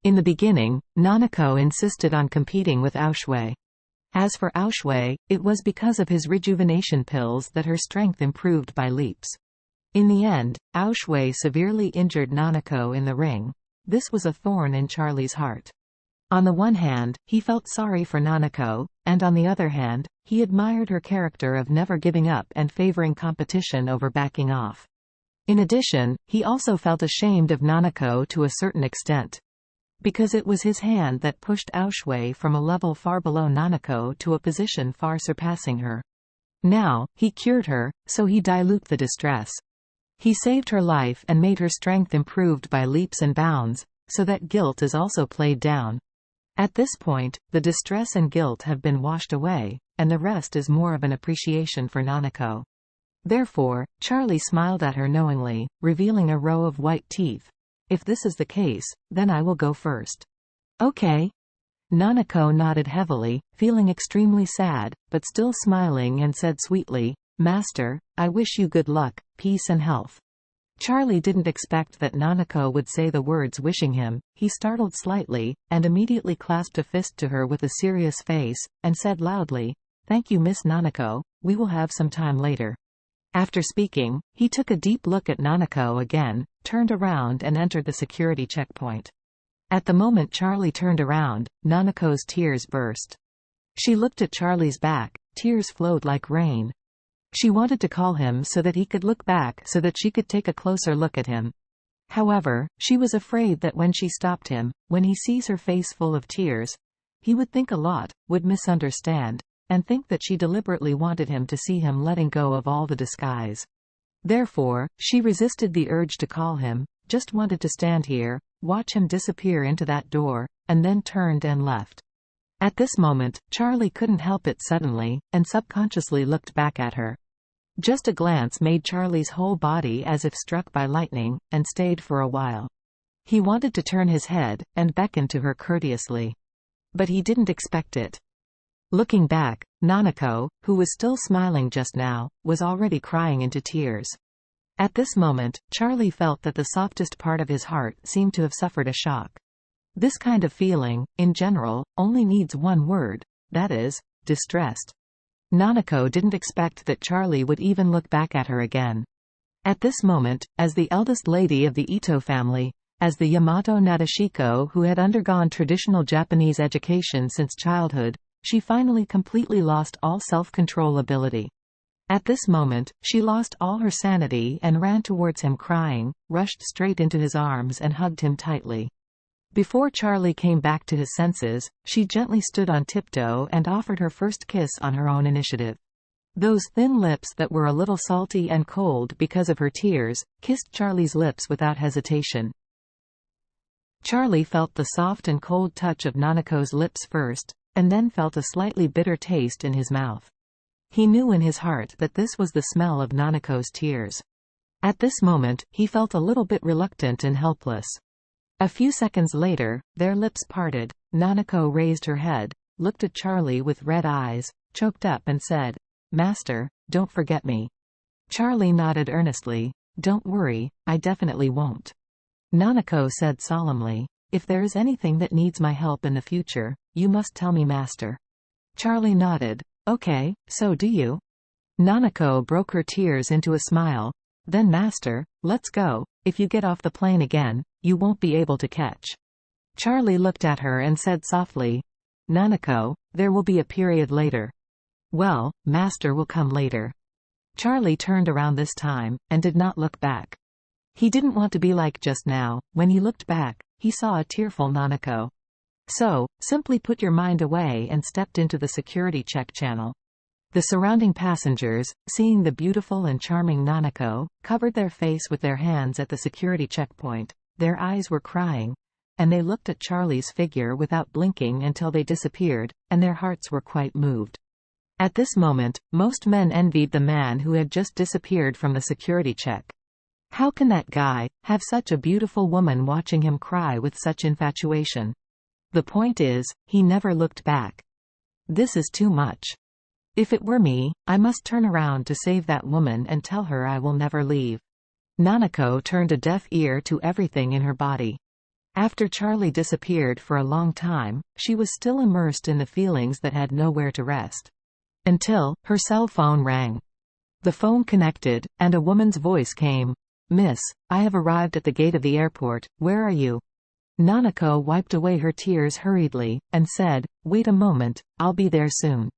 In the beginning, Nanako insisted on competing with Aoshui. As for Aoshui, it was because of his rejuvenation pills that her strength improved by leaps. In the end, Aoshui severely injured Nanako in the ring. This was a thorn in Charlie's heart. On the one hand, he felt sorry for Nanako, and on the other hand, he admired her character of never giving up and favoring competition over backing off. In addition, he also felt ashamed of Nanako to a certain extent. Because it was his hand that pushed Aoshui from a level far below Nanako to a position far surpassing her. Now, he cured her, so he dilute the distress. He saved her life and made her strength improved by leaps and bounds, so that guilt is also played down. At this point, the distress and guilt have been washed away, and the rest is more of an appreciation for Nanako. Therefore, Charlie smiled at her knowingly, revealing a row of white teeth. If this is the case, then I will go first. Okay. Nanako nodded heavily, feeling extremely sad, but still smiling, and said sweetly, Master, I wish you good luck, peace and health. Charlie didn't expect that Nanako would say the words wishing him. He startled slightly, and immediately clasped a fist to her with a serious face, and said loudly, Thank you, Miss Nanako, we will have some time later. After speaking, he took a deep look at Nanako again, turned around and entered the security checkpoint. At the moment Charlie turned around, Nanako's tears burst. She looked at Charlie's back, tears flowed like rain. She wanted to call him so that he could look back so that she could take a closer look at him. However, she was afraid that when she stopped him, when he sees her face full of tears, he would think a lot, would misunderstand, and think that she deliberately wanted him to see him letting go of all the disguise. Therefore, she resisted the urge to call him, just wanted to stand here, watch him disappear into that door, and then turned and left. At this moment, Charlie couldn't help it suddenly, and subconsciously looked back at her. Just a glance made Charlie's whole body as if struck by lightning, and stayed for a while. He wanted to turn his head, and beckon to her courteously. But he didn't expect it. Looking back, Nanako, who was still smiling just now, was already crying into tears. At this moment, Charlie felt that the softest part of his heart seemed to have suffered a shock. This kind of feeling, in general, only needs one word, that is, distressed. Nanako didn't expect that Charlie would even look back at her again. At this moment, as the eldest lady of the Ito family, as the Yamato Nadeshiko who had undergone traditional Japanese education since childhood, she finally completely lost all self-control ability. At this moment, she lost all her sanity and ran towards him crying, rushed straight into his arms and hugged him tightly. Before Charlie came back to his senses, she gently stood on tiptoe and offered her first kiss on her own initiative. Those thin lips that were a little salty and cold because of her tears, kissed Charlie's lips without hesitation. Charlie felt the soft and cold touch of Nanako's lips first, and then felt a slightly bitter taste in his mouth. He knew in his heart that this was the smell of Nanako's tears. At this moment, he felt a little bit reluctant and helpless. A few seconds later, their lips parted. Nanako raised her head, looked at Charlie with red eyes, choked up and said, Master, don't forget me. Charlie nodded earnestly. Don't worry, I definitely won't. Nanako said solemnly, if there is anything that needs my help in the future, you must tell me, Master. Charlie nodded. Okay, so do you? Nanako broke her tears into a smile. Then Master, let's go. If you get off the plane again, you won't be able to catch. Charlie looked at her and said softly, Nanako, there will be a period later. Well, Master will come later. Charlie turned around this time, and did not look back. He didn't want to be like just now. When he looked back, he saw a tearful Nanako. So, simply put your mind away and stepped into the security check channel. The surrounding passengers, seeing the beautiful and charming Nanako, covered their face with their hands at the security checkpoint. Their eyes were crying, and they looked at Charlie's figure without blinking until they disappeared, and their hearts were quite moved. At this moment, most men envied the man who had just disappeared from the security check. How can that guy have such a beautiful woman watching him cry with such infatuation? The point is, he never looked back. This is too much. If it were me, I must turn around to save that woman and tell her I will never leave. Nanako turned a deaf ear to everything in her body. After Charlie disappeared for a long time, she was still immersed in the feelings that had nowhere to rest. Until, her cell phone rang. The phone connected, and a woman's voice came. "Miss, I have arrived at the gate of the airport, where are you?" Nanako wiped away her tears hurriedly, and said, "Wait a moment, I'll be there soon."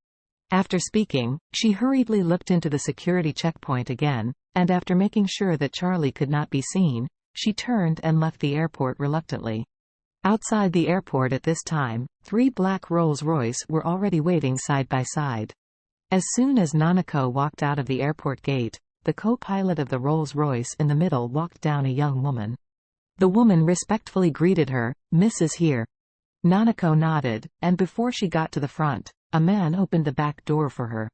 After speaking, she hurriedly looked into the security checkpoint again, and after making sure that Charlie could not be seen, she turned and left the airport reluctantly. Outside the airport at this time, 3 black Rolls-Royce were already waiting side by side. As soon as Nanako walked out of the airport gate, the co-pilot of the Rolls-Royce in the middle walked down a young woman. The woman respectfully greeted her, "Miss is here." Nanako nodded, and before she got to the front, a man opened the back door for her.